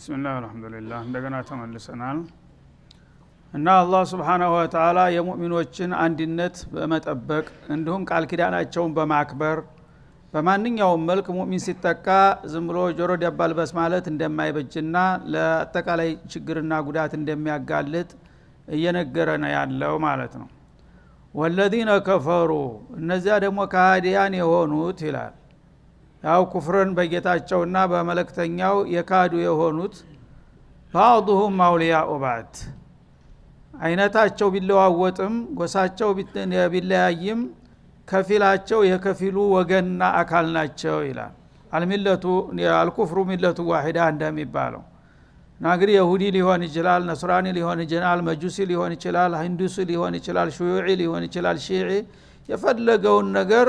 ቢስሚላህ አልহামዱሊላህ እንደገና ተመልሰናል እና አላህ Subhanahu Wa Ta'ala የሙእሚኖችን አንድነት በመጠበቅ እንዲሁም ቃል ኪዳናቸውን በማክበር በማንኛውም መልኩ ሙእሚን ሲተካ ዝም ብሎ ጆሮ ዳባልበስ ማለት እንደማይበጅና ለአጠቃላይ ችግርና ጉዳት እንደሚያጋልጥ እየነገረን ያለው ማለት ነው። ወለዲነ ከፈሩ እነዚያ ደግሞ ከሃዲያን የሆኑት ይላል። ያው ኩፍርን በጌታቸውና በመለክተኛው የካዱ የሆኑት ባዕዱሁም አውሊያኡ ባዕድ አይነታቸው ቢለዋወጥም ጎሳቸው ቢለያይም ከፊላቸው የከፊሉ ወገንና አካል ናቸው ይላል። አልሚለቱ አልኩፍሩ ሚለቱ ዋሂዳ እንደሚባለው ናግሪ ይሁዲ ሊሆን ይችላል፣ ነስራኒ ሊሆን ይችላል፣ መጁሲ ሊሆን ይችላል፣ ሂንዱሲ ሊሆን ይችላል፣ ሹዩዒ ሊሆን ይችላል፣ ሺዒ የፈለገውን ነገር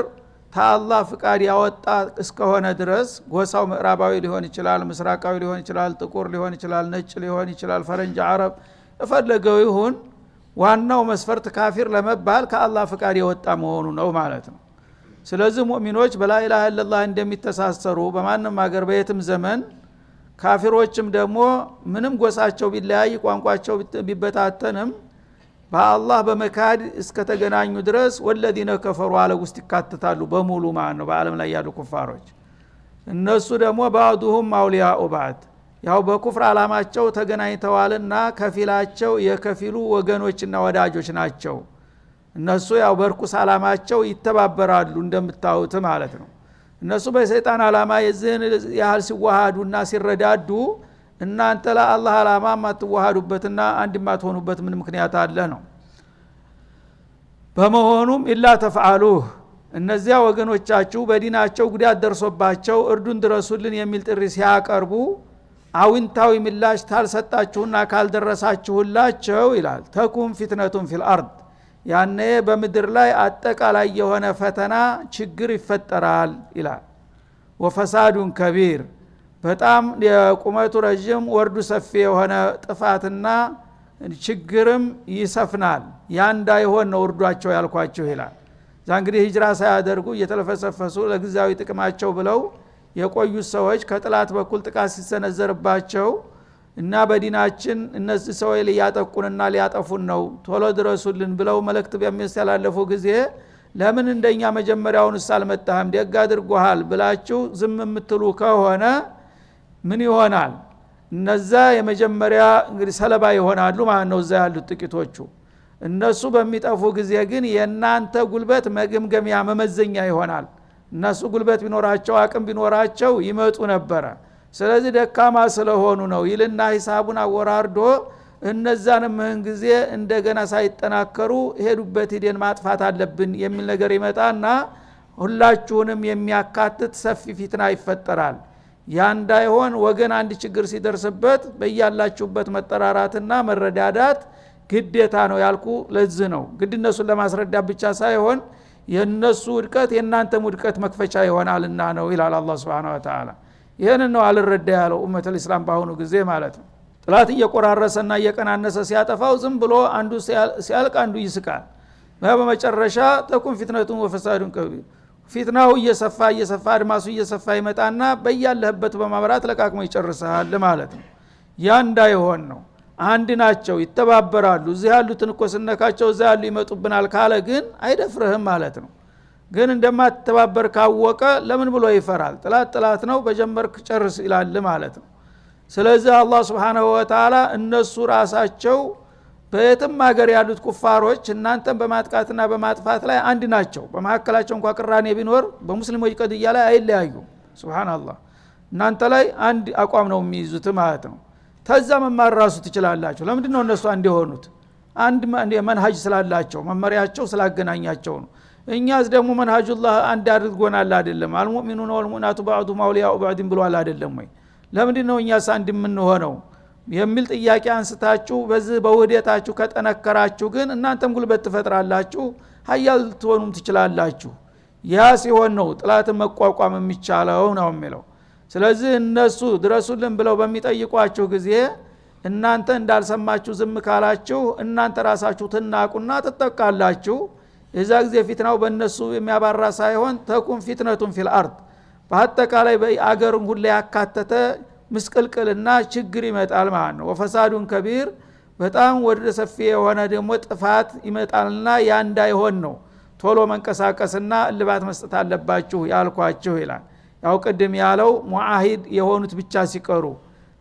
ታአላህ ፍቃድ ያወጣ እስከሆነ ድረስ ጎሳው ምዕራባዊ ሊሆን ይችላል፣ ምስራቃዊ ሊሆን ይችላል፣ ጥቁር ሊሆን ይችላል፣ ነጭ ሊሆን ይችላል፣ ፈረንጅ አረብ የፈለገው ይሁን ዋናው መስፈርት ካፊር ለመባል ከአላህ ፍቃድ የወጣ መሆኑ ነው ማለት ነው። ስለዚህ ሙእሚኖች በላኢላሃ ኢላላህ እንደሚተሳሰሩ በማንም ሀገር በየትም ዘመን ካፊሮችም ደግሞ ምንም ጎሳቸው ቢለያይ ቋንቋቸው ቢበታተንም በአላህ በመካድ እስከተገናኙ ድረስ ወለዲነ ከፈሩ አለ ውስጥ ይካተታሉ በሙሉ ማለት ነው። በአለም ላይ ያሉ ኩፋሮች እነሱ ደግሞ ባዕዱሁም አውሊያኡ ባዕድ ያው በኩፍር አላማቸው ተገናኝተዋልና ከፊላቸው የከፊሉ ወገኖችና ወዳጆች ናቸው። እነሱ ያው በርኩስ አላማቸው ይተባበራሉ እንደምታዩት ማለት ነው። እነሱ በሰይጣን አላማ የዚህን ያህል ሲዋሃዱና ሲረዳዱ እናንተ ለአላህ አላማ ማትዋሃዱበትና አንድ ማትሆኑበት ምን ምክንያት አለ ነው። በመሆኑም ኢላ ተፍዓሉህ እነዚያ ወገኖቻችሁ በዲናቸው ጉዳት ደርሶባቸው እርዱን ድረሱልን የሚል ጥሪ ሲያቀርቡ አውንታዊ ምላሽ ታልሰጣችሁና ካልደረሳችሁላቸው ይላል ተኩም ፊትነቱን ፊል አርድ ያኔ በምድር ላይ አጠቃላይ የሆነ ፈተና ችግር ይፈጠራል ይላል። ወፈሳዱን ከቢር በጣም የቁመቱ ረጅም ወርዱ ሰፊ የሆነ ጥፋትና ችግርም ይሰፍናል። ያ እንዳይሆን ነው እርዷቸው ያልኳችሁ ይላል። እንግዲህ ሂጅራ ሳያደርጉ እየተለፈሰፈሱ ለጊዜያዊ ጥቅማቸው ብለው የቆዩት ሰዎች ከጥላት በኩል ጥቃት ሲሰነዘርባቸው እና በዲናችን እነዚህ ሰዎች ሊያጠቁንና ሊያጠፉን ነው ቶሎ ድረሱልን ብለው መልእክት በሚያስተላልፉ ጊዜ ለምን እንደኛ መጀመሪያውንስ አልመጣህም ደግ አድርጎሃል ብላችሁ ዝም የምትሉ ከሆነ ምን ይሆናል? እነዛ የመጀመሪያ እንግዲህ ሰለባ ይሆናሉ ማለት ነው። እዛ ያሉት ጥቂቶቹ እነሱ በሚጠፉ ጊዜ ግን የናንተ ጉልበት መገምገሚያ መመዘኛ ይሆናል። እነሱ ጉልበት ቢኖራቸው አቅም ቢኖራቸው ይመጡ ነበረ። ስለዚህ ደካማ ስለሆኑ ነው ይልና ሂሳቡን አወራርዶ እነዛንም ምህን ጊዜ እንደገና ሳይጠናከሩ ሄዱበት ሂደን ማጥፋት አለብን የሚል ነገር ይመጣና ሁላችሁንም የሚያካትት ሰፊ ፊትና ይፈጠራል። ያ እንዳይሆን ወገን አንድ ችግር ሲደርስበት በያላችሁበት መጠራራትና መረዳዳት ግዴታ ነው ያልኩ ለዚህ ነው። ግድ እነሱን ለማስረዳት ብቻ ሳይሆን የነሱ ውድቀት የናንተ ውድቀት መክፈቻ ይሆናልና ነው ይላል አላህ Subhanahu Wa Ta'ala። ይሄንን ነው አልረዳ ያለው ኡመቱል ኢስላም ባሁኑ ጊዜ ማለት ነው። ጥላት እየቆራረሰና እየቀናነሰ ሲያጠፋው ዝም ብሎ አንዱ ሲያልቅ አንዱ ይስቃል። በመጨረሻ ተኩን ፊትነቱን ወፈሳዱን ከቢር ፊትናው እየሰፋ አድማሱ እየሰፋ ይመጣና በያለህበት በማብራት ለቃቅሞ ይጨርሳል ማለት ነው። ያ እንዳይሆን ነው። አንድ ናቸው ይተባበራሉ። እዚህ ያሉትን እኮ ስነካቸው እዛ ያሉ ይመጡብናል ካለ ግን አይደፍርህም ማለት ነው። ግን እንደማትተባበር ካወቀ ለምን ብሎ ይፈራል? ጥላት ነው በጀመርክ ጨርስ ይላል ማለት ነው። ስለዚህ አላህ Subhanahu Wa Ta'ala እነሱ ራሳቸው በየትም ሀገር ያሉት ኩፋሮች እናንተን በማጥቃትና በማጥፋት ላይ አንድ ናቸው። በመሐከላቸው እንኳን ቅራኔ ቢኖር በሙስሊሞች ቀድያ ላይ አይለያዩም። ሱብሃንአላህ እናንተ ላይ አንድ አቋም ነው የሚይዙት ማለት ነው። ተዛ መማር ራሱ ትችላላችሁ። ለምንድነው እነሱ አንድ የሆኑት? አንድ መንሃጅ ስላላቸው መመሪያቸው ስላገናኛቸው ነው። እኛስ ደግሞ መንሃጁላህ አንድ አድርጎናል አይደለም? አልሙእሚኑና ወልሙእሚናቱ ባዕዱሁም አውሊያኡ ባዕድን ብሏል አይደለም ወይ? ለምንድነው እኛስ አንድ የምንሆነው የሚል ጥያቄ አንስታችሁ በዚህ በውህደታችሁ ከጠነከራችሁ ግን እናንተም ጉልበት ትፈጥራላችሁ፣ ሀያል ትሆኑም ትችላላችሁ። ያ ሲሆን ነው ጥላትን መቋቋም የሚቻለው ነው የሚለው። ስለዚህ እነሱ ድረሱልን ብለው በሚጠይቋችሁ ጊዜ እናንተ እንዳልሰማችሁ ዝም ካላችሁ እናንተ ራሳችሁ ትናቁና ትጠቃላችሁ። የዛ ጊዜ ፊትናው በእነሱ የሚያባራ ሳይሆን ተኩም ፊትነቱን ፊል አርድ በአጠቃላይ በአገሩን ሁሉ ያካተተ ምስቅልቅልና ችግር ይመጣል ማለት ነው። ወፈሳዱን ከቢር በጣም ወደ ሰፊ የሆነ ደግሞ ጥፋት ይመጣልና ያ እንዳይሆን ነው ቶሎ መንቀሳቀስና እልባት መስጠት አለባችሁ ያልኳችሁ ይላል። ያው ቅድም ያለው ሙአሂድ የሆኑት ብቻ ሲቀሩ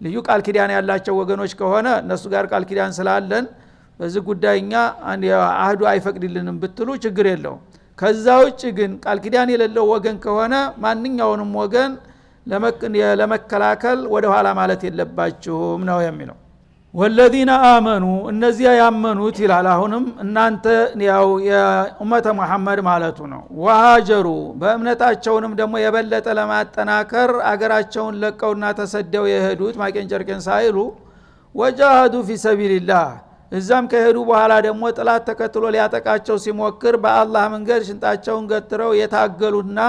ልዩ ቃል ኪዳን ያላቸው ወገኖች ከሆነ እነሱ ጋር ቃል ኪዳን ስላለን በዚህ ጉዳይኛ አህዱ አይፈቅድልንም ብትሉ ችግር የለውም። ከዛ ውጭ ግን ቃል ኪዳን የሌለው ወገን ከሆነ ማንኛውንም ወገን ለመከላከል ወደ ኋላ ማለት የለባችሁም ነው የሚለው። ወለዚነ አመኑ እነዚያ ያመኑት ይላል። አሁንም እናንተ ያው የኡመተ መሐመድ ማለቱ ነው። ወሃጀሩ በእምነታቸውንም ደግሞ የበለጠ ለማጠናከር አገራቸውን ለቀውና ተሰደው የሄዱት ማቄን ጨርቄን ሳይሉ ወጃሃዱ ፊ ሰቢልላህ እዛም ከሄዱ በኋላ ደግሞ ጥላት ተከትሎ ሊያጠቃቸው ሲሞክር በአላህ መንገድ ሽንጣቸውን ገትረው የታገሉና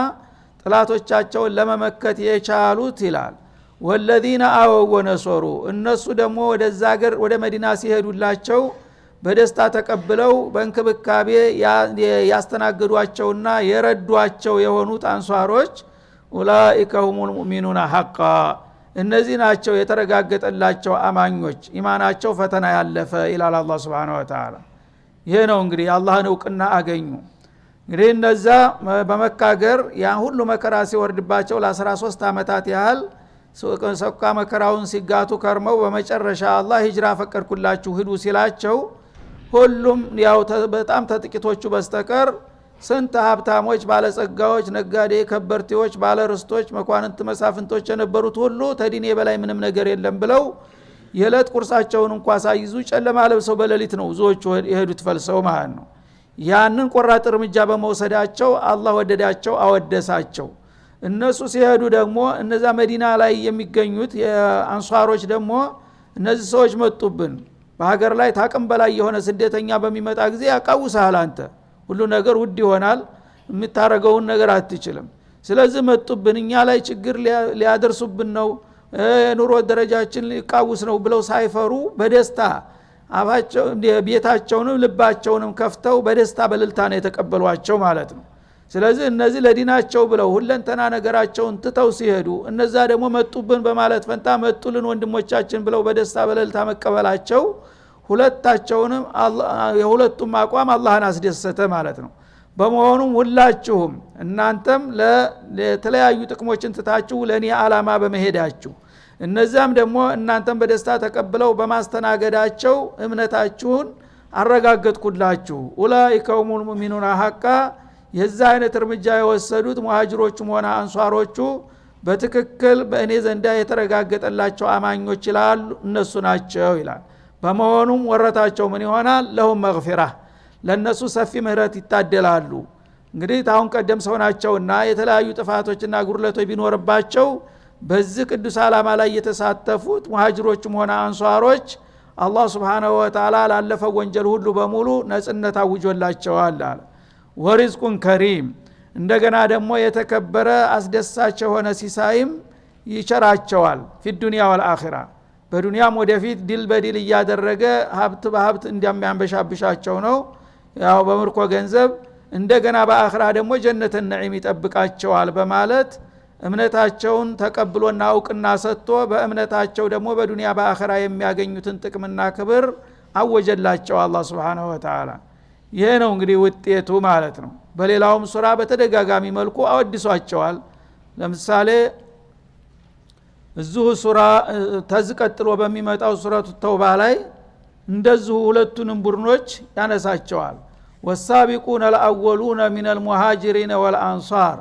ጥላቶቻቸውን ለመመከት የቻሉት ይላል። ወለዚነ አወው ወነሶሩ እነሱ ደግሞ ወደዛ ሀገር ወደ መዲና ሲሄዱላቸው በደስታ ተቀብለው በእንክብካቤ ያስተናገዷቸውና የረዷቸው የሆኑት አንሷሮች ኡላኢከ ሁሙል ሙእሚኑና ሐቃ እነዚህ ናቸው የተረጋገጠላቸው አማኞች ኢማናቸው ፈተና ያለፈ ይላል አላህ Subhanahu Wa Ta'ala። ይሄ ነው እንግዲህ አላህን እውቅና አገኙ። እንግዲህ እነዛ በመካገር ያ ሁሉ መከራ ሲወርድባቸው ለ13 አመታት ያህል ሰቆቃ መከራውን ሲጋቱ ከርመው በመጨረሻ አላህ ሂጅራ ፈቀድኩላችሁ ሂዱ ሲላቸው ሁሉም ያው በጣም ተጥቂቶቹ በስተቀር ስንት ሀብታሞች ባለጸጋዎች ነጋዴ ከበርቴዎች ባለርስቶች መኳንንት መሳፍንቶች የነበሩት ሁሉ ተዲኔ በላይ ምንም ነገር የለም ብለው የዕለት ቁርሳቸውን እንኳን ሳይዙ ጨለማ ለብሰው በሌሊት ነው ብዙዎቹ የሄዱት ፈልሰው ማለት ነው። ያንን ቆራጥ እርምጃ በመውሰዳቸው አላህ ወደዳቸው አወደሳቸው። እነሱ ሲሄዱ ደግሞ እነዛ መዲና ላይ የሚገኙት የአንሷሮች ደግሞ እነዚህ ሰዎች መጡብን በሀገር ላይ ታቅም በላይ የሆነ ስደተኛ በሚመጣ ጊዜ ያቃውሳል። አንተ ሁሉ ነገር ውድ ይሆናል የምታረገውን ነገር አትችልም። ስለዚህ መጡብን እኛ ላይ ችግር ሊያደርሱብን ነው የኑሮ ደረጃችን ሊቃውስ ነው ብለው ሳይፈሩ በደስታ አባቸው ቤታቸውንም ልባቸውንም ከፍተው በደስታ በልልታ ነው የተቀበሏቸው ማለት ነው። ስለዚህ እነዚህ ለዲናቸው ብለው ሁለንተና ነገራቸውን ትተው ሲሄዱ እነዛ ደግሞ መጡብን በማለት ፈንታ መጡልን ወንድሞቻችን ብለው በደስታ በልልታ መቀበላቸው ሁለታቸውንም የሁለቱም አቋም አላህን አስደሰተ ማለት ነው። በመሆኑም ሁላችሁም እናንተም ለተለያዩ ጥቅሞችን ትታችሁ ለኔ ዓላማ በመሄዳችሁ እነዛም ደግሞ እናንተም በደስታ ተቀብለው በማስተናገዳቸው እምነታችሁን አረጋገጥኩላችሁ። ኡላኢከ ሁሙል ሙእሚኑና ሐቃ የዛ አይነት እርምጃ የወሰዱት ሙሃጅሮቹም ሆነ አንሷሮቹ በትክክል በእኔ ዘንዳ የተረጋገጠላቸው አማኞች ይላሉ እነሱ ናቸው ይላል። በመሆኑም ወረታቸው ምን ይሆናል? ለሁም መግፊራ ለነሱ ሰፊ ምህረት ይታደላሉ። እንግዲህ ታውን ቀደም ሰው ናቸውና የተለያዩ ጥፋቶችና ጉድለቶች ቢኖርባቸው በዚህ ቅዱስ ዓላማ ላይ የተሳተፉት ሙሃጅሮችም ሆነ አንሷሮች አላህ Subhanahu Wa Ta'ala ላለፈው ወንጀል ሁሉ በሙሉ ነጽነት አውጆላቸዋል አለ። ወሪዝቁን ከሪም እንደገና ደግሞ የተከበረ አስደሳች የሆነ ሲሳይም ይቸራቸዋል ፊዱንያ ወልአኺራ በዱንያም ወደፊት ድል በድል እያደረገ ሀብት በሀብት እንደሚያንበሻብሻቸው ነው ያው በምርኮ ገንዘብ እንደገና በአኺራ ደግሞ ጀነተ ነዒም ይጠብቃቸዋል በማለት እምነታቸውን ተቀብሎና አውቅና ሰጥቶ በእምነታቸው ደግሞ በዱንያ በአኺራ የሚያገኙትን ጥቅምና ክብር አወጀላቸው አላህ Subhanahu Wa Ta'ala። ይሄ ነው እንግዲህ ውጤቱ ማለት ነው። በሌላውም ሱራ በተደጋጋሚ መልኩ አወድሷቸዋል። ለምሳሌ እዚሁ ሱራ ተዝቀጥሎ በሚመጣው ሱረቱ ተውባ ላይ እንደዚሁ ሁለቱንም ቡድኖች ያነሳቸዋል። والسابقون الأولون من المهاجرين والأنصار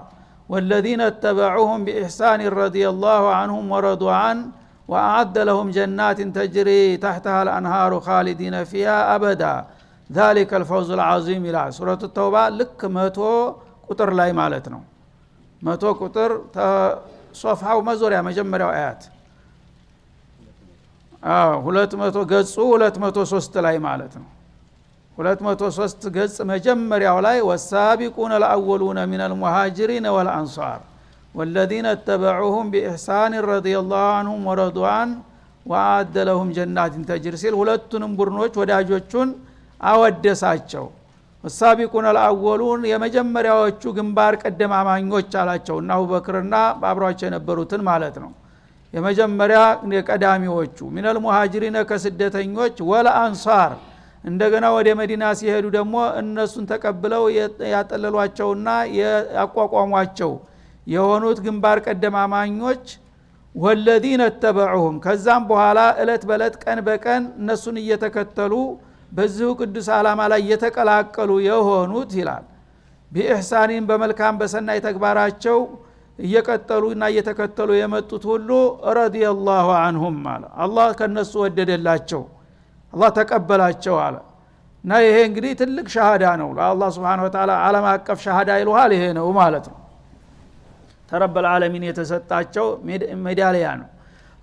والذين اتبعوهم بإحسان رضي الله عنهم ورضوا عنه وأعد لهم جنات تجري تحتها الأنهار خالدين فيها أبدا ذلك الفوز العظيم إلى سورة التوبة لك 100 ቁጥር ላይ ማለት ነው። 100 ቁጥር ሶፍሐው መዞሪያ መጀመሪያው አያት 200 ገጹ 203 ላይ ማለት ነው። 203 ገጽ መጀመሪያው ላይ والسابقون الأولون من المهاجرين والأنصار والذين اتبعوهم بإحسان رضي الله عنهم ورضوا عنه وأعد لهم جنات تجري ሲል ሁለቱንም ቡድኖች ወዳጆቹን አወደሳቸው። والسابقون الأولون የመጀመሪያዎቹ ግንባር ቀደም አማኞች አላቸው እና አቡበክርና አብሯቸው የነበሩትን ማለት ነው። የመጀመሪያ የቀዳሚዎቹ ሚነል ሙሃጅሪነ ከስደተኞች ወለ አንሳር እንደገና ወደ መዲና ሲሄዱ ደግሞ እነሱን ተቀብለው ያጠለሏቸውና ያቋቋሟቸው የሆኑት ግንባር ቀደም አማኞች ወለዲነ ተበዑሁም ከዛም በኋላ እለት በለት ቀን በቀን እነሱን እየተከተሉ በዚሁ ቅዱስ ዓላማ ላይ የተቀላቀሉ የሆኑት ይላል ቢኢህሳኒን በመልካም በሰናይ ተግባራቸው እየቀጠሉና እየተከተሉ የመጡት ሁሉ ረዲየላሁ ዐንሁም አለ አላህ ከነሱ ወደደላቸው አላህ ተቀበላቸው አለ እና ይሄ እንግዲህ ትልቅ ሸሃዳ ነው ለአላህ Subhanahu Wa Ta'ala ዓለም አቀፍ ሸሃዳ ይሉሃል ይሄ ነው ማለት ነው ተረበል ዓለሚን የተሰጣቸው ሜዳሊያ ነው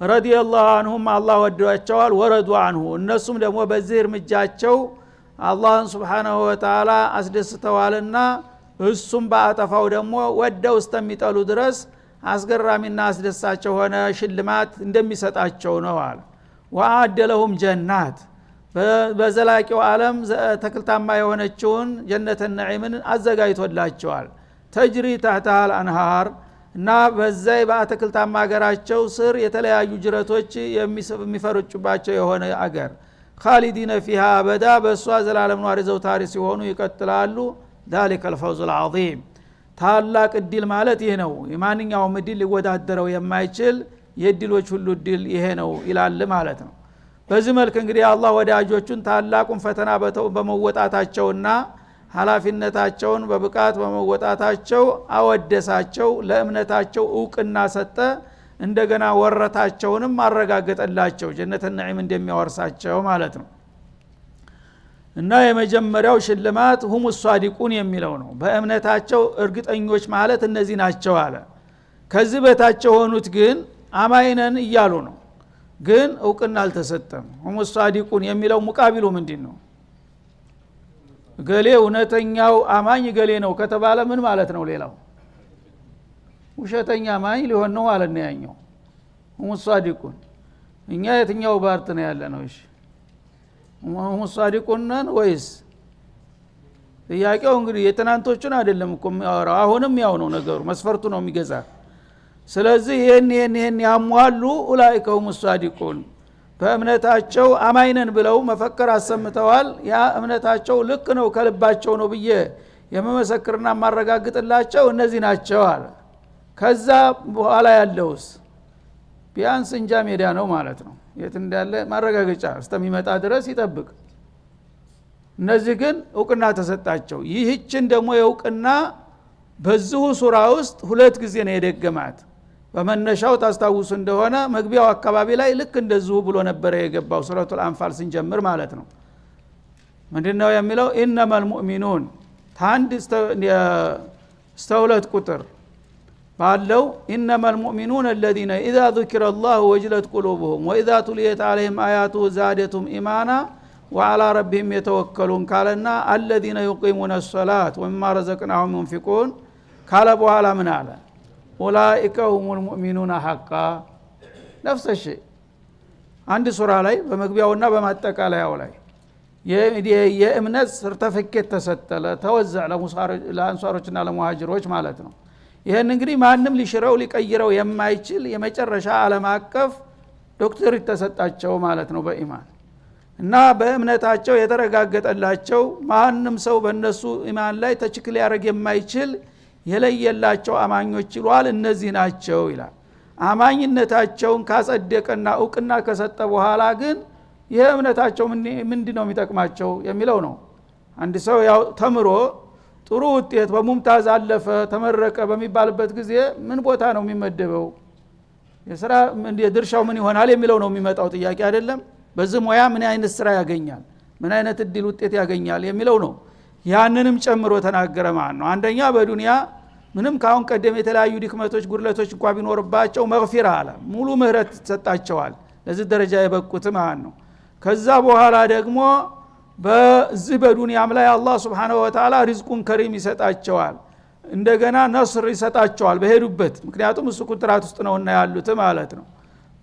ረዲየላሁ ዐንሁም አላህ ወደዳቸዋል ወረዱ ዐንሁ እነሱም ደግሞ በዚህ እርምጃቸው አላህን Subhanahu Wa Ta'ala አስደስተዋልና እሱም ባጠፋው ደግሞ ወደው እስተሚጠሉ ድረስ አስገራሚና አስደሳቸው ሆነ ሽልማት እንደሚሰጣቸው ነው አለ ወአደለሁም ጀናት በዘላቂው ዓለም ተክልታማ የሆነችውን ጀነተ ነዒምን አዘጋጅቶላቸዋል ተጅሪ ተህተሃል አንሃር እና በዛይ በአትክልታማ ሀገራቸው ስር የተለያዩ ጅረቶች የሚፈርጩባቸው የሆነ አገር ኻሊዲነ ፊሃ አበዳ በሷ ዘላለም ኗሪ ዘውታሪ ሲሆኑ ይቀጥላሉ ذلك الفوز العظيم ታላቅ እድል ማለት ይሄ ነው የማንኛውም እድል ሊወዳደረው የማይችል የእድሎች ሁሉ እድል ይሄ ነው ይላል ማለት ነው በዚህ መልኩ እንግዲህ አላህ ወዳጆቹን ታላቁን ፈተና በመወጣታቸውና ኃላፊነታቸውን በብቃት በመወጣታቸው አወደሳቸው ለእምነታቸው ዕውቅና ሰጠ እንደገና ወረታቸውንም አረጋገጠላቸው ጀነተ ነዒም እንደሚያወርሳቸው ማለት ነው እና የመጀመሪያው ሽልማት ሁሙ ሷዲቁን የሚለው ነው በእምነታቸው እርግጠኞች ማለት እነዚህ ናቸው አለ ከዚህ በታቸው ሆኑት ግን አማይነን እያሉ ነው ግን ዕውቅና አልተሰጠም ሁሙ ሷዲቁን የሚለው ሙቃቢሉ ምንድነው ገሌ እውነተኛው አማኝ ገሌ ነው ከተባለ ምን ማለት ነው ሌላው ውሸተኛ አማኝ ሊሆን ነው ማለት ነው ያኛው ሁሙ ሷዲቁን እኛ የትኛው ባርት ነው ያለ ነው እሺ ሁሙ ሷዲቁን ወይስ ጥያቄው እንግዲህ የትናንቶቹን አይደለም እኮ የሚያወራው አሁንም ያው ነው ነገሩ መስፈርቱ ነው የሚገዛ ስለዚህ ይሄን ያሟሉ ኡላኢከ ሁሙ ሷዲቁን በእምነታቸው አማይነን ብለው መፈከር አሰምተዋል ያ እምነታቸው ልክ ነው ከልባቸው ነው ብዬ የመመሰክርና ማረጋግጥላቸው እነዚህ ናቸው አለ ከዛ በኋላ ያለውስ ቢያንስ እንጃ ሜዳ ነው ማለት ነው የት እንዳለ ማረጋገጫ እስከሚመጣ ድረስ ይጠብቅ እነዚህ ግን ዕውቅና ተሰጣቸው ይህችን ደግሞ የዕውቅና በዚሁ ሱራ ውስጥ ሁለት ጊዜ ነው የደገማት በመነሻው ታስታውሱ እንደሆነ መግቢያው አካባቢ ላይ ልክ እንደዚሁ ብሎ ነበር የገባው ሱረቱል አንፋል ስንጀምር ማለት ነው ምንድነው የሚለው ኢነመል ሙእሚኑን ታንድ እስተ2 ቁጥር ባለው ኢነመል ሙእሚኑን الذين اذا ذكر الله وجلت قلوبهم واذا تليت عليهم اياته زادتهم ايمانا وعلى ربهم يتوكلون قالنا الذين يقيمون الصلاه ومما رزقناهم ينفقون قال በኋላ ምን አለ ኡላኢከ ሁሙል ሙእሚኑና ሐቃ ነፍስ الشيء አንድ ሱራ ላይ በመግቢያውና በማጠቃለያው ላይ የእምነት ሰርተፊኬት ተሰጠለ ተወዘዕ ለአንሷሮችና ለሙሃጅሮች ማለት ነው ይሄን እንግዲህ ማንም ሊሽረው ሊቀይረው የማይችል የመጨረሻ ዓለም አቀፍ ዶክተሬት ተሰጣቸው ማለት ነው በኢማን እና በእምነታቸው የተረጋገጠላቸው ማንም ሰው በእነሱ ኢማን ላይ ተችክል ያረግ የማይችል የለየላቸው አማኞች ይሏል እነዚህ ናቸው ይላል አማኝነታቸውን ካጸደቀና ዕውቅና ከሰጠ በኋላ ግን የእምነታቸው ምንድነው የሚጠቅማቸው የሚለው ነው አንድ ሰው ያው ተምሮ ጥሩ ውጤት በሙምታዝ አለፈ ተመረቀ በሚባልበት ጊዜ ምን ቦታ ነው የሚመደበው የሥራ ድርሻው ምን ይሆናል የሚለው ነው የሚመጣው ጥያቄ አይደለም በዚህ ሙያ ምን አይነት ስራ ያገኛል ምን አይነት እድል ውጤት ያገኛል የሚለው ነው ያንንም ጨምሮ ተናገረ ማለት ነው አንደኛ በዱንያ ምንም ካሁን ቀደም የተለያዩ ድክመቶች ጉድለቶች እንኳን ቢኖርባቸው መግፊራ አለ ሙሉ ምህረት ተሰጣቸዋል ለዚህ ደረጃ የበቁት ማለት ነው ከዛ በኋላ ደግሞ በዚህ በዱንያም ላይ አላህ Subhanahu Wa Ta'ala ሪዝቁን ከሪም ይሰጣቸዋል እንደገና ነስር ይሰጣቸዋል በሄዱበት ምክንያቱም እሱ ኩንትራት ውስጥ ነውና ያሉት ማለት ነው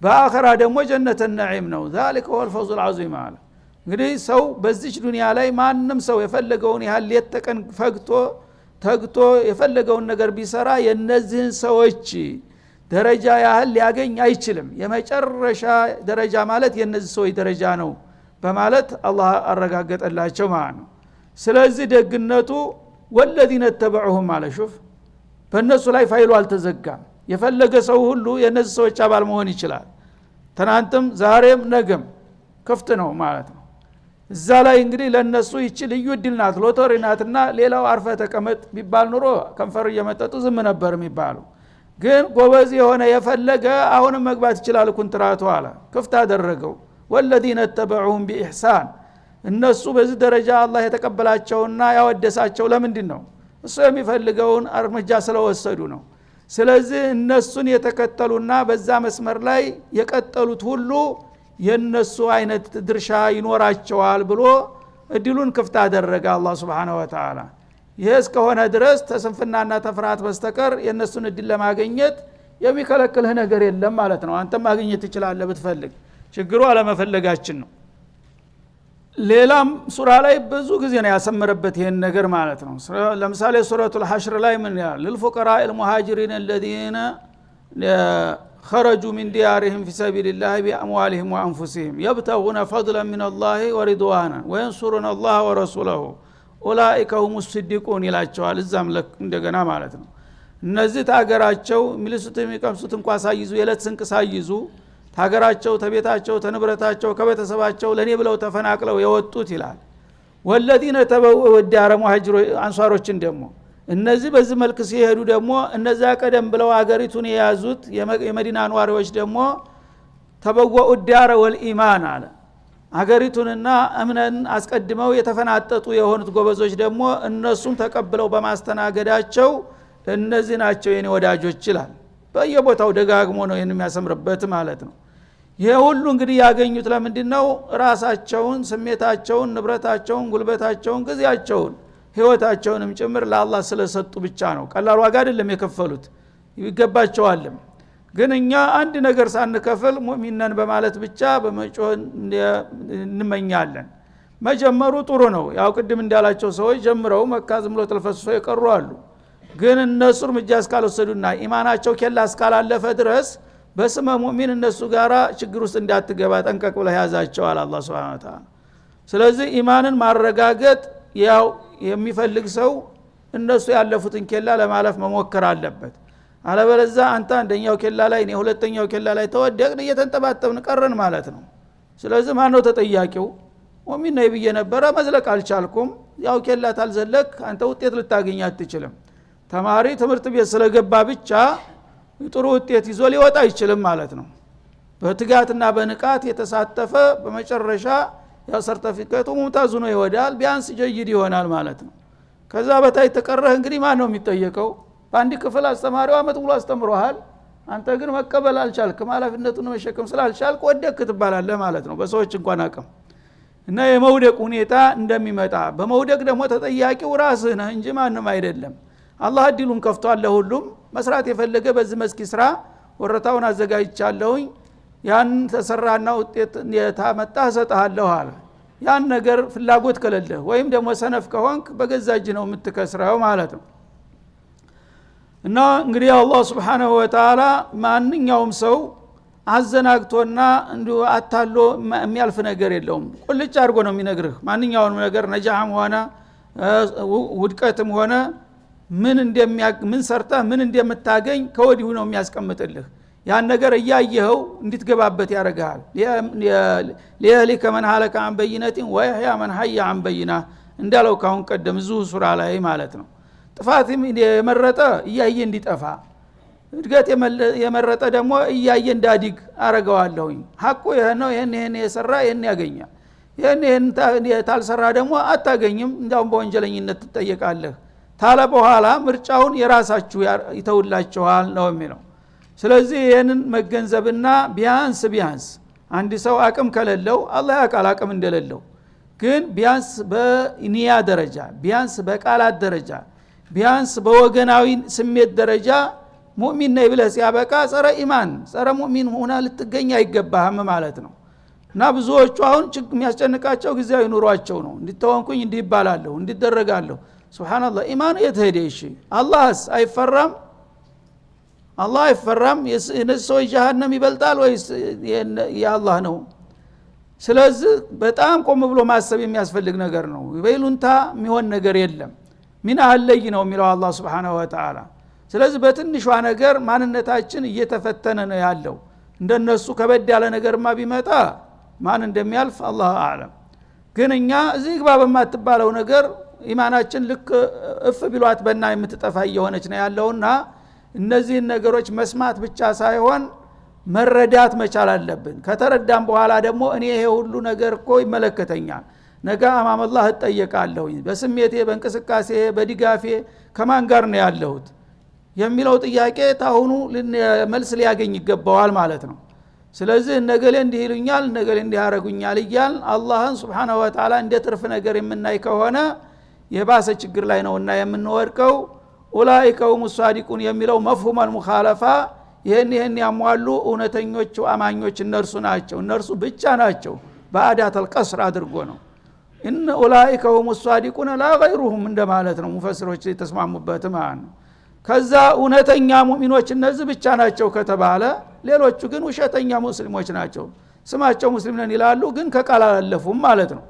በአኺራ ደግሞ ጀነተ ነዒም ነው ذلك هو الفوز العظيم አለ እንግዲህ ሰው በዚህ ዱንያ ላይ ማንም ሰው የፈለገውን ያህል ተቀን ፈግቶ ተግቶ የፈለገውን ነገር ቢሰራ የነዚህን ሰዎች ደረጃ ያህል ሊያገኝ አይችልም የመጨረሻ ደረጃ ማለት የነዚህ ሰዎች ደረጃ ነው በማለት አላህ አረጋገጠላቸው ማለት ነው ስለዚህ ደግነቱ ወለዲነ ተበዑሁም ማለት ሹፍ በእነሱ ላይ ፋይሉ አልተዘጋም የፈለገ ሰው ሁሉ የነዚህ ሰዎች አባል መሆን ይችላል ትናንትም ዛሬም ነገም ክፍት ነው ማለት ነው እዛ ላይ እንግዲህ ለነሱ ይቺ ልዩ እድል ናት ሎተሪ ናትና ሌላው አርፈ ተቀመጥ ቢባል ኑሮ ከንፈር እየመጠጡ ዝም ነበር የሚባለው ግን ጎበዝ የሆነ የፈለገ አሁንም መግባት ይችላል ኮንትራቱ አለ ክፍት አደረገው ወለዲነ ተበዑሁም ቢኢህሳን እነሱ በዚህ ደረጃ አላህ የተቀበላቸውና ያወደሳቸው ለምንድን ነው እሱ የሚፈልገውን እርምጃ ስለወሰዱ ነው ስለዚህ እነሱን የተከተሉና በዛ መስመር ላይ የቀጠሉት ሁሉ የነሱ አይነት ድርሻ ይኖራቸዋል ብሎ እድሉን ክፍት አደረገ አላህ Subhanahu Wa Ta'ala ይሄ እስከሆነ ድረስ ተስንፍናና ተፍራት በስተቀር የነሱን እድል ለማግኘት የሚከለክልህ ነገር የለም ማለት ነው አንተ ማግኘት ትችላለህ ብትፈልግ ችግሩ አለመፈለጋችን ነው ሌላም ሱራ ላይ ብዙ ጊዜ ነው ያሰመረበት ይሄን ነገር ማለት ነው ለምሳሌ ሱረቱል ሐሽር ላይ ምን ይላል للفقراء المهاجرين الذين خرجوا من ديارهم في سبيل الله بأموالهم وأنفسهم يبتغون فضلا من الله ورضوانا وينصرون الله ورسوله أولئك هم الصديقون ይላቸዋል እዛም እንደገና ማለት ነው እነዚህ ታገራቸው ሚልሱት የሚቀምሱት እንኳን ሳይዙ የለት ስንቅ ሳይዙ ታገራቸው ተቤታቸው ተንብረታቸው ከቤተሰባቸው ለኔ ብለው ተፈናቅለው የወጡት ይላል ወለዲነ ተበወ ዳረ ሙሃጅሩ አንሷሮችን ደግሞ እነዚህ በዚህ መልክ ሲሄዱ ደግሞ እነዛ ቀደም ብለው አገሪቱን የያዙት የመዲና ነዋሪዎች ደግሞ ተበወ ዳረ ወልኢማን አለ አገሪቱንና እምነን አስቀድመው የተፈናጠጡ የሆኑት ጎበዞች ደግሞ እነሱን ተቀብለው በማስተናገዳቸው እነዚህ ናቸው የኔ ወዳጆች ይላል በየቦታው ደጋግሞ ነው የሚያሰምርበት ማለት ነው ይሄ ሁሉ እንግዲህ ያገኙት ለምንድነው ራሳቸውን ስሜታቸውን ንብረታቸውን ጉልበታቸውን ግዚያቸውን ህይወታቸውንም ጭምር ለአላህ ስለሰጡ ብቻ ነው ቀላል ዋጋ አይደለም የከፈሉት ይገባቸዋልም ግን እኛ አንድ ነገር ሳንከፍል ሙእሚናን በማለት ብቻ በመጮህ እንመኛለን መጀመሩ ጥሩ ነው ያው ቅድም እንዳላቸው ሰዎች ጀምረው መካ ዝም ብሎ ተልፈስፎ የቀሩ አሉ ግን እነሱ እርምጃ እስካልወሰዱና ኢማናቸው ከላ እስካላለፈ ድረስ በስመ ሙእሚን እነሱ ጋራ ችግር ውስጥ እንዳትገባ ጠንቀቅ ብለህ ያዛቸዋል አላህ Subhanahu Wa Ta'ala ስለዚህ ኢማንን ማረጋገጥ ያው የሚፈልግ ሰው እነሱ ያለፉትን ከላ ለማለፍ መሞከር አለበት አለበለዚያ አንተ አንደኛው ከላ ላይ እኔ ሁለተኛው ከላ ላይ ተወደቅን እየተንጠባጠብን ቀረን ማለት ነው ስለዚህ ማን ነው ተጠያቂው ሙእሚን ነው ይብየ ነበረ መዝለቅ አልቻልኩም ያው ከላ ታልዘለክ አንተ ውጤት ልታገኝ አትችልም ተማሪ ትምህርት ቤት ስለገባ ብቻ ጥሩ ውጤት ይዞ ሊወጣ አይችልም ማለት ነው በትጋትና በንቃት የተሳተፈ በመጨረሻ ያ ሰርቲፊኬቱ ሙምታዝ ነው ይወዳል ቢያንስ ጀይድ ይሆናል ማለት ነው ከዛ በታይ ተቀረህ እንግዲህ ማን ነው የሚጠየቀው በአንድ ክፍል አስተማሪው አመት ሙሉ አስተምሮሃል አንተ ግን መቀበል አልቻልክም ኃላፊነቱን መሸከም ስላልቻልክ ወደክ ትባላለህ ማለት ነው በሰዎች እንኳን አቅም እና የመውደቅ ሁኔታ እንደሚመጣ በመውደቅ ደግሞ ተጠያቂው ራስህ ነህ እንጂ ማንም አይደለም አላህ እድሉን ከፍቷል ለሁሉም መስራት የፈለገ በዚህ መስክ ስራ ወረታውን አዘጋጅቻለሁኝ ያን ተሰራና ውጤት የታመጣ ሰጣለሁ አለ ያን ነገር ፍላጎት ከሌለ ወይም ደግሞ ሰነፍ ከሆንክ በገዛጅ ነው የምትከስረው ማለት ነው እና እንግዲህ አላህ Subhanahu Wa Ta'ala ማንኛውም ሰው አዘናግቶና እንዲሁ አታሎ የሚያልፍ ነገር የለውም ቁልጭ አድርጎ ነው የሚነግርህ ማንኛውንም ነገር ነጃህም ሆነ ውድቀትም ሆነ ምን ሰርተህ ምን እንደምታገኝ ከወዲሁ ነው የሚያስቀምጥልህ ያን ነገር እያየኸው እንድትገባበት ያደርጋል ለሊከ መን ሀለከ አን በይነቲን ወይህያ መን ሐየ አን በይና እንዳለው ካሁን ቀደም ዙሁ ሱራ ላይ ማለት ነው ጥፋትም የመረጠ እያየ እንዲጠፋ እድገት የመረጠ ደግሞ እያየ እንዳዲግ አረጋዋለሁኝ ሐቁ ይሄ ነው ይሄን የሰራ ይሄን ያገኛል ይሄን ታልሰራ ደግሞ አታገኝም እንዳውም በወንጀለኝነት ትጠየቃለህ ታለ በኋላ ምርጫውን የራሳችሁ ይተውላችኋል ነው የሚለው ስለዚህ ይሄንን መገንዘብና ቢያንስ አንድ ሰው አቅም ከሌለው አላህ ያውቃል አቅም እንደሌለው ግን ቢያንስ በኒያ ደረጃ ቢያንስ በቃላት ደረጃ ቢያንስ በወገናዊ ስሜት ደረጃ ሙእሚን ነኝ ብለህ ሲያበቃ ጸረ ኢማን ጸረ ሙእሚን ሆና ልትገኝ አይገባህም ማለት ነው እና ብዙዎቹ አሁን የሚያስጨንቃቸው ጊዜያዊ ኑሯቸው ነው እንዲተወንኩኝ እንዲባላለሁ እንዲደረጋለሁ ሱብሃንአላህ ኢማኑ የተሄደ እሺ አላህስ አይፈራም አላህ አይፈራም የነሱ ሰው ጀሃነም ይበልጣል ወይስ የአላህ ነው? ስለዚህ በጣም ቆም ብሎ ማሰብ የሚያስፈልግ ነገር ነው። በይሉንታ የሚሆን ነገር የለም። ሚን አህለይ ነው የሚለው አላህ Subhanahu Wa Ta'ala። ስለዚህ በትንሿ ነገር ማንነታችን እየተፈተነ ነው ያለው። እንደነሱ ከበድ ያለ ነገርማ ቢመጣ ማን እንደሚያልፍ አላህ አዕለም። ግን እኛ እዚህ ግባ በማትባለው ነገር ኢማናችን ልክ እፍ ቢሏት በእና የምትጠፋ እየሆነች ነው ያለውና እነዚህን ነገሮች መስማት ብቻ ሳይሆን መረዳት መቻል አለብን። ከተረዳም በኋላ ደግሞ እኔ ይሄ ሁሉ ነገር እኮ ይመለከተኛል፣ ነገ አማም አላህ እጠየቃለሁ፣ በስሜቴ በእንቅስቃሴ በድጋፌ ከማን ጋር ነው ያለሁት የሚለው ጥያቄ ታሁኑ መልስ ሊያገኝ ይገባዋል ማለት ነው። ስለዚህ ነገሌ እንዲህ ይሉኛል ነገሌ እንዲህ ያረጉኛል እያል አላህን Subhanahu Wa Ta'ala እንደ ትርፍ ነገር የምናይ ከሆነ የባሰ ችግር ላይ ነውና የምንወድቀው። ኡላኢከ ሁሙ ሷዲቁን የሚለው መፍሁመል ሙኻለፋ ይሄን ያሟሉ እውነተኞቹ አማኞች እነርሱ ናቸው፣ እነርሱ ብቻ ናቸው በአዳተል ቀስር አድርጎ ነው። እነ ኡላኢከ ሁሙ ሷዲቁን ላ ገይሩሁም እንደማለት ነው ሙፈሲሮች የተስማሙበት ማለት ነው። ከዛ እውነተኛ ሙእሚኖች እነዚህ ብቻ ናቸው ከተባለ ሌሎቹ ግን ውሸተኛ ሙስሊሞች ናቸው። ስማቸው ሙስሊም ነን ይላሉ ግን ከቃል አላለፉም ማለት ነው።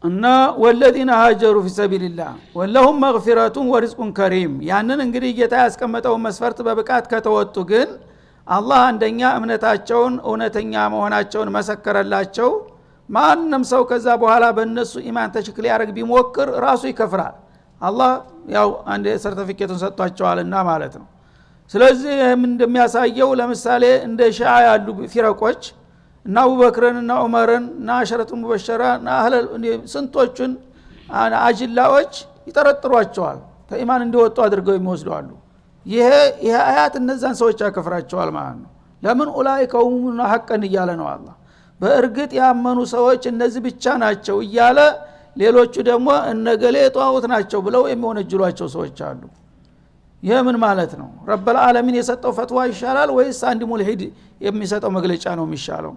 እና ወለዲና ሀጀሩ ፊ ሰቢልላህ ወለሁም መግፊረቱን ወሪዝቁን ከሪም ያንን እንግዲህ ጌታ ያስቀመጠው መስፈርት በብቃት ከተወጡ ግን አላህ አንደኛ እምነታቸውን እውነተኛ መሆናቸውን መሰከረላቸው። ማንንም ሰው ከዛ በኋላ በእነሱ ኢማን ተሽክል ያረግ ቢሞክር ራሱ ይከፍራል። አላህ ያው አንድ ሰርቲፊኬቱን ሰጥቷቸዋልና ማለት ነው። ስለዚህ እንደሚያሳየው ለምሳሌ እንደ ሺዓ ያሉ ፊረቆች እና አቡበክርን እና ዑመርን እና አሸረቱ ሙበሸራ እና አህለ ስንቶቹን አጅላዎች ይጠረጥሯቸዋል፣ ከኢማን እንዲወጡ አድርገው ይወስዳሉ። ይሄ አያት እነዛን ሰዎች ያከፍራቸዋል ማለት ነው። ለምን ኡላኢከ ሁሙል ሐቀን እያለ ነው አላህ። በእርግጥ ያመኑ ሰዎች እነዚህ ብቻ ናቸው እያለ ሌሎቹ ደግሞ እነገሌ ጧውት ናቸው ብለው የሚወነጅሏቸው ሰዎች አሉ። ይሄ ምን ማለት ነው? ረብል ዓለሚን የሰጠው ፈትዋ ይሻላል ወይስ አንድ ሙልሂድ የሚሰጠው መግለጫ ነው የሚሻለው?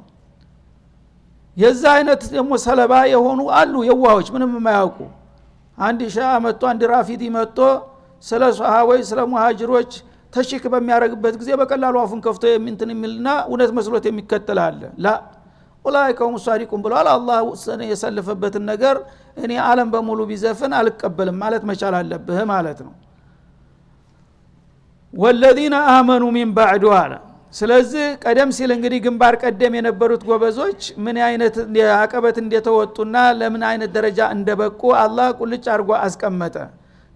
የዛ አይነት ደግሞ ሰለባ የሆኑ አሉ የዋሆች ምንም የማያውቁ። አንድ ሻአ መጥቶ አንድ ራፊዲ መጥቶ ስለ ሷሃቦች ስለ ሙሃጅሮች ተሽክ በሚያረግበት ጊዜ በቀላሉ አፉን ከፍቶ የሚንትን የሚልና እውነት መስሎት የሚከተል አለ። ላ ኡላኢከ ሁሙ ሷዲቁን ብሏል። አላህ የሰለፈበትን ነገር እኔ ዓለም በሙሉ ቢዘፍን አልቀበልም ማለት መቻል አለብህ ማለት ነው። ወለዲና አመኑ ሚን ባዕዱ አለ። ስለዚህ ቀደም ሲል እንግዲህ ግንባር ቀደም የነበሩት ጎበዞች ምን አይነት አቀበት እንደተወጡና ለምን አይነት ደረጃ እንደበቁ አላህ ቁልጭ አርጎ አስቀመጠ።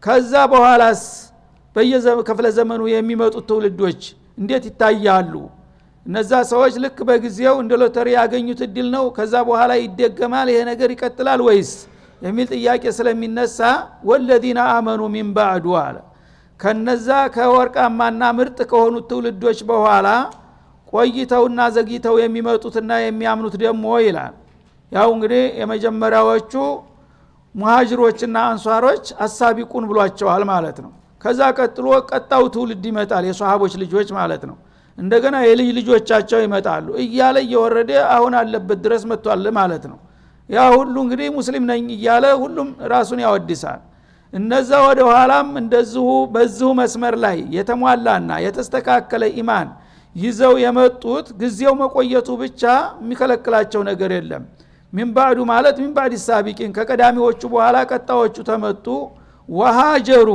ከዛ በኋላስ በየክፍለ ዘመኑ የሚመጡት ትውልዶች እንዴት ይታያሉ? እነዛ ሰዎች ልክ በጊዜው እንደ ሎተሪ ያገኙት እድል ነው ከዛ በኋላ ይደገማል ይሄ ነገር ይቀጥላል ወይስ የሚል ጥያቄ ስለሚነሳ ወለዲና አመኑ ሚን ባዕዱ አለ። ከነዛ ከወርቃማና ምርጥ ከሆኑት ትውልዶች በኋላ ቆይተውና ዘግይተው የሚመጡትና የሚያምኑት ደግሞ ይላል። ያው እንግዲህ የመጀመሪያዎቹ ሙሃጅሮችና አንሷሮች አሳቢቁን ብሏቸዋል ማለት ነው። ከዛ ቀጥሎ ቀጣው ትውልድ ይመጣል የሷሃቦች ልጆች ማለት ነው። እንደገና የልጅ ልጆቻቸው ይመጣሉ እያለ እየወረደ አሁን አለበት ድረስ መጥቷል ማለት ነው። ያ ሁሉ እንግዲህ ሙስሊም ነኝ እያለ ሁሉም ራሱን ያወድሳል። እነዛ ወደ ኋላም እንደዚሁ በዚሁ መስመር ላይ የተሟላና የተስተካከለ ኢማን ይዘው የመጡት ጊዜው መቆየቱ ብቻ የሚከለክላቸው ነገር የለም። ሚን ባዕዱ ማለት ሚን ባዕድ ሳቢቂን ከቀዳሚዎቹ በኋላ ቀጣዮቹ ተመጡ። ወሃጀሩ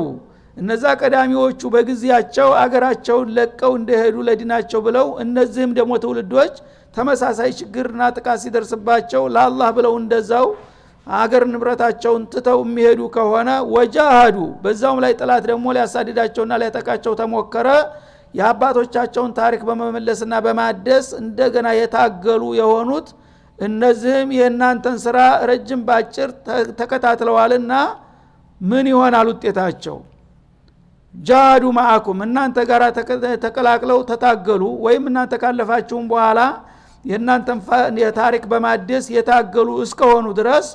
እነዛ ቀዳሚዎቹ በጊዜያቸው አገራቸውን ለቀው እንደሄዱ ለዲናቸው ብለው እነዚህም ደግሞ ትውልዶች ተመሳሳይ ችግርና ጥቃት ሲደርስባቸው ለአላህ ብለው እንደዛው አገር ንብረታቸውን ትተው የሚሄዱ ከሆነ ወጃሃዱ በዛውም ላይ ጥላት ደግሞ ሊያሳድዳቸውና ሊያጠቃቸው ተሞከረ የአባቶቻቸውን ታሪክ በመመለስና በማደስ እንደገና የታገሉ የሆኑት እነዚህም የእናንተን ስራ ረጅም ባጭር ተከታትለዋልና ምን ይሆናል ውጤታቸው? ጃሃዱ ማአኩም እናንተ ጋር ተቀላቅለው ተታገሉ ወይም እናንተ ካለፋችሁም በኋላ የእናንተን የታሪክ በማደስ የታገሉ እስከሆኑ ድረስ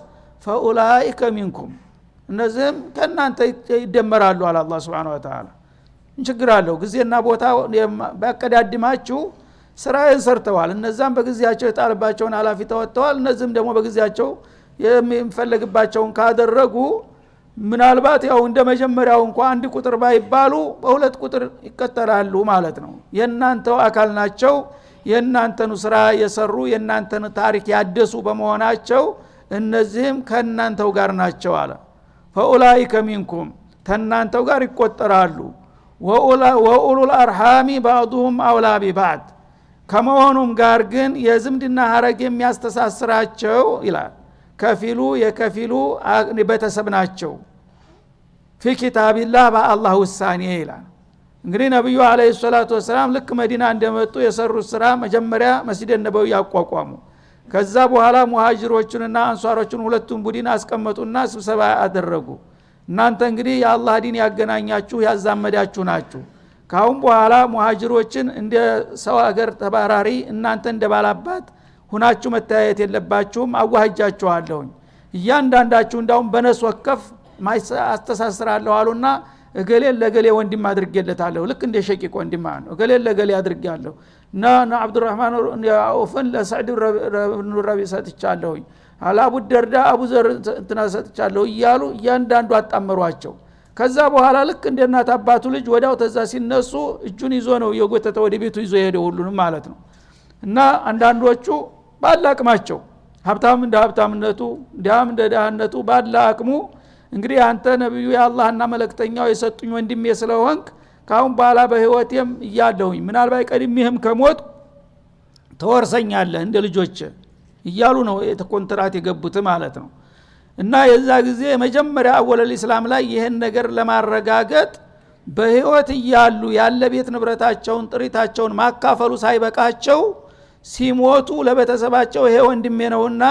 ፈኡላኢከ ሚንኩም እነዚህም ከእናንተ ይደመራሉ አለ አላህ Subhanahu Wa Ta'ala። ችግር አለው ጊዜና ቦታ ባቀዳድማችሁ ስራዬን ሰርተዋል። እነዛም በጊዜያቸው የጣለባቸውን ኃላፊ ተወጥተዋል። እነዚህም ደግሞ በጊዜያቸው የሚፈለግባቸውን ካደረጉ ምናልባት ያው እንደ መጀመሪያው እንኳን አንድ ቁጥር ባይባሉ በሁለት ቁጥር ይከተላሉ ማለት ነው። የናንተው አካል ናቸው። የናንተኑ ስራ የሰሩ የናንተን ታሪክ ያደሱ በመሆናቸው እነዚህም ከናንተው ጋር ናቸው አለ። ፈኡላኢከ ሚንኩም ተናንተው ጋር ይቆጠራሉ። ወኡሉል አርሃሚ ባዕዱሁም አውላ ቢባዕድ ከመሆኑም ጋር ግን የዝምድና ሀረግ የሚያስተሳስራቸው ይላል ከፊሉ የከፊሉ ቤተሰብ ናቸው። ፊ ኪታቢላህ በአላህ ውሳኔ ይላል። እንግዲህ ነብዩ አለይሂ ሰላቱ ወሰላም ልክ መዲና እንደመጡ የሰሩት ስራ መጀመሪያ መስጂድ ነበዊ ያቋቋሙ። ከዛ በኋላ ሙሃጅሮቹንና አንሷሮቹን ሁለቱን ቡድን አስቀመጡና ስብሰባ አደረጉ። እናንተ እንግዲህ የአላህ ዲን ያገናኛችሁ ያዛመዳችሁ ናችሁ። ካሁን በኋላ ሙሃጅሮችን እንደ ሰው ሀገር ተባራሪ እናንተ እንደባላባት ሁናችሁ መታየት የለባችሁም። አዋህጃችኋለሁ እያንዳንዳችሁ እንዳውም በነስ ወከፍ አስተሳስራለሁ አሉና እገሌ ለገሌ ወንድም አድርጌለታለሁ። ልክ እንደ ሸቂቅ ወንድም ነው። እገሌ ለገሌ አድርጌያለሁ እና አብዱራህማን ያውፈን ለሰዕድ ኢብኑ ረቢ ሰጥቻለሁ አላቡ ደርዳ አቡ ዘር እንትና ሰጥቻለሁ እያሉ እያንዳንዱ አጣመሯቸው። ከዛ በኋላ ልክ እንደ እናት አባቱ ልጅ ወዳው ተዛ ሲነሱ እጁን ይዞ ነው የጎተተ ወደ ቤቱ ይዞ ሄደ ሁሉንም ማለት ነው። እና አንዳንዶቹ ባላቅማቸው ሀብታም እንደ ሀብታምነቱ ዲያም እንደ ዳህነቱ ባላቅሙ እንግዲህ አንተ ነብዩ የአላህና መልእክተኛው የሰጡኝ ወንድሜ ስለሆንክ ካሁን በኋላ በህይወቴም እያለሁኝ ምናልባት ቀድሜህም ከሞት ተወርሰኛለህ እንደ ልጆች እያሉ ነው የተኮንትራት የገቡት ማለት ነው። እና የዛ ጊዜ መጀመሪያ አወለል እስላም ላይ ይሄን ነገር ለማረጋገጥ በህይወት እያሉ ያለ ቤት ንብረታቸውን ጥሪታቸውን ማካፈሉ ሳይበቃቸው ሲሞቱ ለቤተሰባቸው ይሄ ወንድሜ ነውና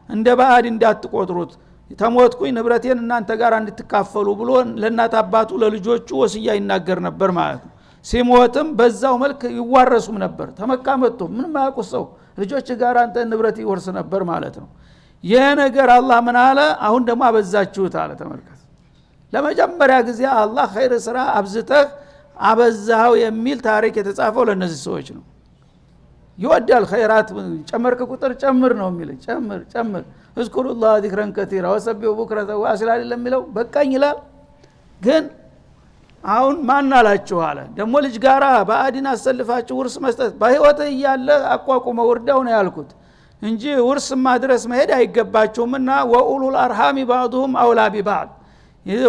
እንደ ባዕድ እንዳትቆጥሩት ተሞትኩኝ ንብረቴን እናንተ ጋር እንድትካፈሉ ብሎ ለእናት አባቱ ለልጆቹ ወስያ ይናገር ነበር ማለት ነው። ሲሞትም በዛው መልክ ይዋረሱም ነበር። ተመካ መጥቶ ምንም ማያውቁ ሰው ልጆች ጋር አንተ ንብረት ይወርስ ነበር ማለት ነው። ይሄ ነገር አላህ ምን አለ? አሁን ደግሞ አበዛችሁት አለ። ተመልከት፣ ለመጀመሪያ ጊዜ አላህ ኸይር ስራ አብዝተህ አበዛው የሚል ታሪክ የተጻፈው ለነዚህ ሰዎች ነው። ይወዳል ኸይራት ጨመርክ ቁጥር ጨምር ነው የሚል ጨምር ጨምር እዝኩሩላህ ዚክረን ከቲራ ወሰቢሁ ቡክረተ ወአሲላ አይደለም የሚለው በቃኝ ይላል። ግን አሁን ማን አላችሁ አለ ደግሞ ልጅ ጋራ ባዕድን አሰልፋችሁ ውርስ መስጠት በህይወት እያለ አቋቁመው ወርዳው ነው ያልኩት እንጂ ውርስ ማድረስ መሄድ አይገባችሁምና ወኡሉል አርሃሚ ባዕዱሁም አውላ ቢባዕድ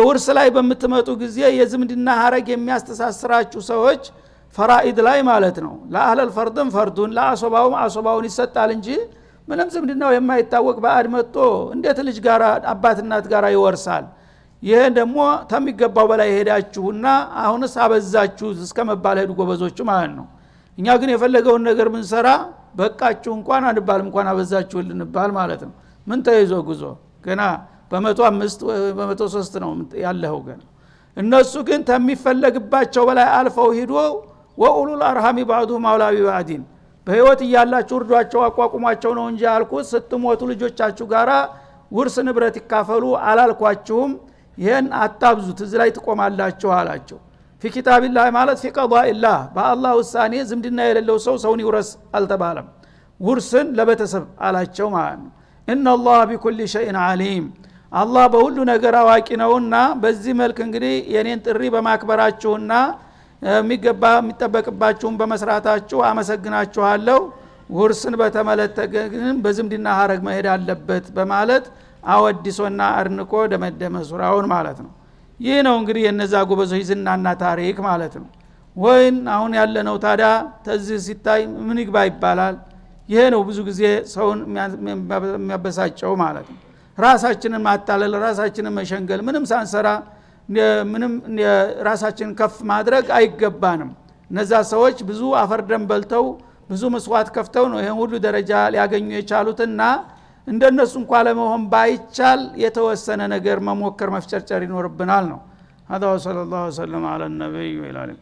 ውርስ ላይ በምትመጡ ጊዜ የዝምድና ሀረግ የሚያስተሳስራችሁ ሰዎች ፈራኢድ ላይ ማለት ነው ለአህለል ፈርድም ፈርዱን ለአሶባውም አሶባውን ይሰጣል እንጂ ምንም ዝምድናው የማይታወቅ ባዕድ መጥቶ እንዴት ልጅ ጋራ አባት እናት ጋራ ይወርሳል? ይሄ ደግሞ ተሚገባው በላይ ሄዳችሁና አሁንስ አበዛችሁ እስከመባል ሄዱ ጎበዞቹ ማለት ነው። እኛ ግን የፈለገውን ነገር ምን ሰራ በቃችሁ እንኳን አንባልም እንኳን አበዛችሁልን ባል ማለት ነው። ምን ተይዞ ጉዞ ገና በ105 በ103 ነው ያለው ገና። እነሱ ግን ተሚፈለግባቸው በላይ አልፈው ሂዶ ወኡሉል አርሃሚ ባዕዱሁም አውላ ቢባዕዲን በህይወት እያላችሁ እርዷቸው አቋቁሟቸው ነው እንጂ አልኩት። ስትሞቱ ልጆቻችሁ ጋራ ውርስ ንብረት ይካፈሉ አላልኳችሁም? ይሄን አታብዙት እዚህ ላይ ትቆማላችሁ አላቸው። ፊ ኪታቢላህ ማለት ፊ ቀዷኢላህ በአላህ ውሳኔ ዝምድና የሌለው ሰው ሰውን ይውረስ አልተባለም። ውርስን ለቤተሰብ አላቸው ማለት ነው። ኢነላህ ቢኩሊ ሸይን ዓሊም አላህ በሁሉ ነገር አዋቂ ነውና በዚህ መልክ እንግዲህ የኔን ጥሪ በማክበራችሁና የሚጠበቅባችሁን በመስራታችሁ አመሰግናችኋለሁ። ውርስን በተመለከተ ግን በዝምድና ሀረግ መሄድ አለበት በማለት አወድሶና አርንቆ ደመደመ ሱራውን ማለት ነው። ይህ ነው እንግዲህ የነዛ ጎበዞች ዝናና ታሪክ ማለት ነው። ወይን አሁን ያለነው ታዲያ ተዚህ ሲታይ ምን ይግባ ይባላል። ይሄ ነው ብዙ ጊዜ ሰውን የሚያበሳጨው ማለት ነው። ራሳችንን ማታለል ራሳችንን መሸንገል ምንም ሳንሰራ ምንም ራሳችንን ከፍ ማድረግ አይገባንም። እነዛ ሰዎች ብዙ አፈርደም በልተው ብዙ መስዋዕት ከፍተው ነው ይሄን ሁሉ ደረጃ ሊያገኙ የቻሉትና እንደነሱ እንኳን ለመሆን ባይቻል የተወሰነ ነገር መሞከር መፍጨርጨር ይኖርብናል ነው። هذا صلى الله وسلم على النبي وعلى اله